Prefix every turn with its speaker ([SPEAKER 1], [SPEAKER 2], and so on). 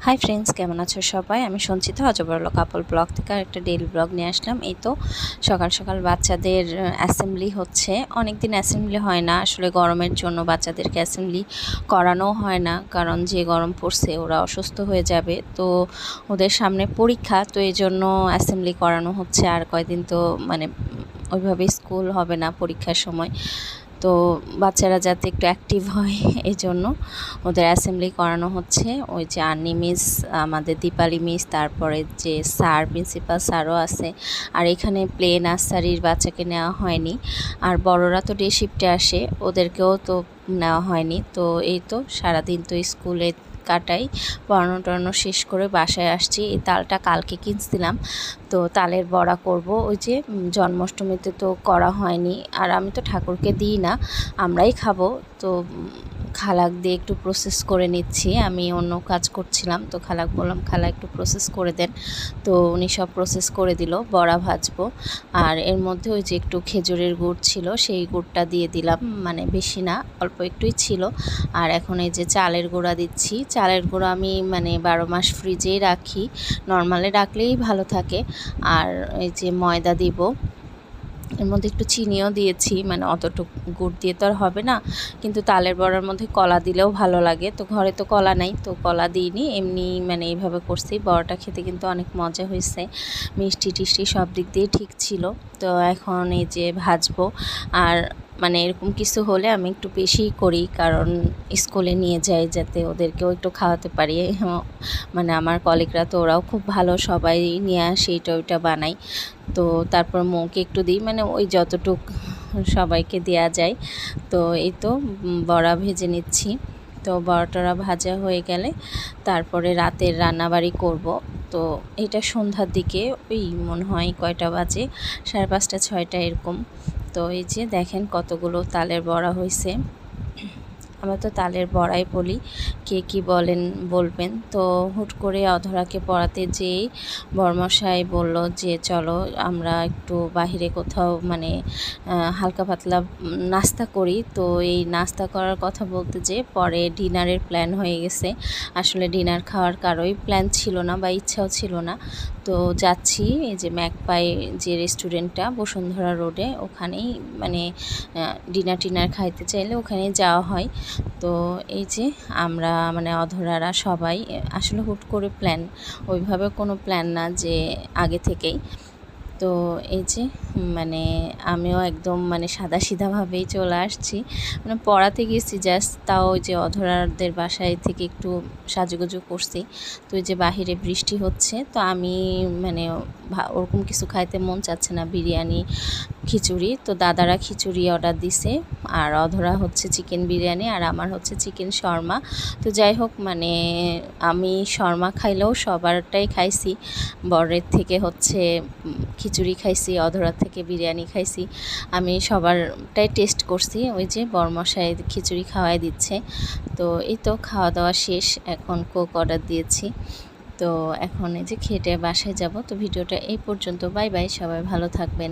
[SPEAKER 1] Hi friends, কেমন আছো সবাই? আমি সঞ্চিতা অজবরল কাপল ব্লগ থেকে একটা ডেইলি ব্লগ নিয়ে আসলাম। এই তো সকাল সকাল বাচ্চাদের অ্যাসেম্বলি হচ্ছে। অনেক দিন অ্যাসেম্বলি হয় না, আসলে গরমের জন্য বাচ্চাদেরকে অ্যাসেম্বলি করানো হয় না, কারণ যে গরম পড়ছে ওরা অসুস্থ হয়ে যাবে। তো ওদের সামনে পরীক্ষা, তো এই জন্য অ্যাসেম্বলি করানো হচ্ছে। আর কয়দিন তো মানে ওইভাবে স্কুল হবে না পরীক্ষার সময়, তো বাচ্চারা যাতে একটু অ্যাক্টিভ হয় এই জন্য ওদের অ্যাসেম্বলি করানো হচ্ছে। ওই যে আন্নি মিস, আমাদের দীপালি মিস, তারপরে যে স্যার, প্রিন্সিপাল স্যারও আছে। আর এখানে প্লে নার্সারির বাচ্চাকে নেওয়া হয়নি, আর বড়রা তো ডে শিফটে আসে, ওদেরকেও তো নেওয়া হয়নি। তো এই তো সারাদিন তো স্কুলে কাটাই, পড়ানো টড়ানো শেষ করে বাসায় আসছি। এই তালটা কালকে কিনছিলাম, তো তালের বড়া করব। ওই যে জন্মাষ্টমীতে তো করা হয়নি, আর আমি তো ঠাকুরকে দিই না, আমরাই খাবো। তো খালাক দিয়ে একটু প্রসেস করে নিচ্ছি, আমি অন্য কাজ করছিলাম। তো খালাক বললাম, খালা একটু প্রসেস করে দেন। তো উনি সব প্রসেস করে দিল। বড়া ভাজবো, আর এর মধ্যে ওই যে একটু খেজুরের গুড় ছিল, সেই গুড়টা দিয়ে দিলাম, মানে বেশি না, অল্প একটুই ছিল। আর এখন এই যে চালের গুঁড়া দিচ্ছি। চালের গুঁড়া আমি মানে 12 মাস ফ্রিজেই রাখি, নর্মালে রাখলেই ভালো থাকে। আর এই যে ময়দা দিব, এর মধ্যে একটু চিনিও দিয়েছি, মানে অতটুকু গুড় দিয়ে তো আর হবে না, কিন্তু তালের বড়ার মধ্যে কলা দিলেও ভালো লাগে। তো ঘরে তো কলা নাই, তো কলা দিইনি, এমনি মানে এইভাবে করছি। বড়াটা খেতে কিন্তু অনেক মজা হয়েছে, মিষ্টি টিষ্টি সব দিক দিয়ে ঠিক ছিল। তো এখন এই যে ভাজবো। আর মানে এরকম কিছু হলে আমি একটু বেশিই করি, কারণ স্কুলে নিয়ে যাই যাতে ওদেরকেও একটু খাওয়াতে পারি। মানে আমার কলিগরা তো ওরাও খুব ভালো, সবাই নিয়ে আসে, এটা ওইটা বানাই। তো তারপর মুখে একটু দিই, মানে ওই যতটুক সবাইকে দেয়া যায়। তো এই তো বড়া ভেজে নিচ্ছি। তো বড়াটা ভাজা হয়ে গেলে তারপরে রাতের রান্নাবাড়ি করব। তো এটা সন্ধ্যার দিকে, ওই মনে হয় কয়টা বাজে, 5:30 6টা এরকম। তো এই যে দেখেন কতগুলো তালের বড়া হয়েছে। আমরা তো তালের বড়াই বলি, কে কী বলেন বলবেন। তো হুট করে অধরাকে পড়াতে যেই বরমশাই বলল যে চলো আমরা একটু বাহিরে কোথাও মানে হালকা পাতলা নাস্তা করি। তো এই নাস্তা করার কথা বলতে যে পরে ডিনারের প্ল্যান হয়ে গেছে। আসলে ডিনার খাওয়ার কারোই প্ল্যান ছিল না বা ইচ্ছাও ছিল না। তো যাচ্ছি এই যে ম্যাকপাই যে রেস্টুরেন্টটা বসুন্ধরা রোডে, ওখানেই মানে ডিনার টিনার খাইতে চাইলে ওখানেই যাওয়া হয়। তো এই যে আমরা মানে অধরারা সবাই আসলে হুট করে প্ল্যান, ওইভাবে কোনো প্ল্যান না যে আগে থেকেই। তো এই যে মানে আমিও একদম মানে সাদাসিধাভাবেই চলে আসছি, মানে পড়াতে গেছি জাস্ট, তাও ওই যে অধরাদের বাসায় থেকে একটু সাজুগুজু করছি। তো ওই যে বাহিরে বৃষ্টি হচ্ছে, তো আমি মানে ওরকম কিছু খাইতে মন চাচ্ছে না, বিরিয়ানি খিচুড়ি। তো দাদারা খিচুড়ি অর্ডার দিছে, আর অধরা হচ্ছে চিকেন বিরিয়ানি, আর আমার হচ্ছে চিকেন শর্মা। তো যাই হোক, মানে আমি শর্মা খাইলেও সবারটাই খাইছি, বরের থেকে হচ্ছে খিচুড়ি খাইছি, অধরার থেকে বিরিয়ানি খাইছি, আমি সবারটাই টেস্ট করছি। ওই যে বরমশাই খিচুড়ি খাওয়াই দিচ্ছে। তো এই তো খাওয়া দাওয়া শেষ, এখন কোক অর্ডার দিয়েছি। তো এখন এই যে খেটে বাসায় যাব। তো ভিডিওটা এই পর্যন্ত, বাই বাই, সবাই ভালো থাকবেন।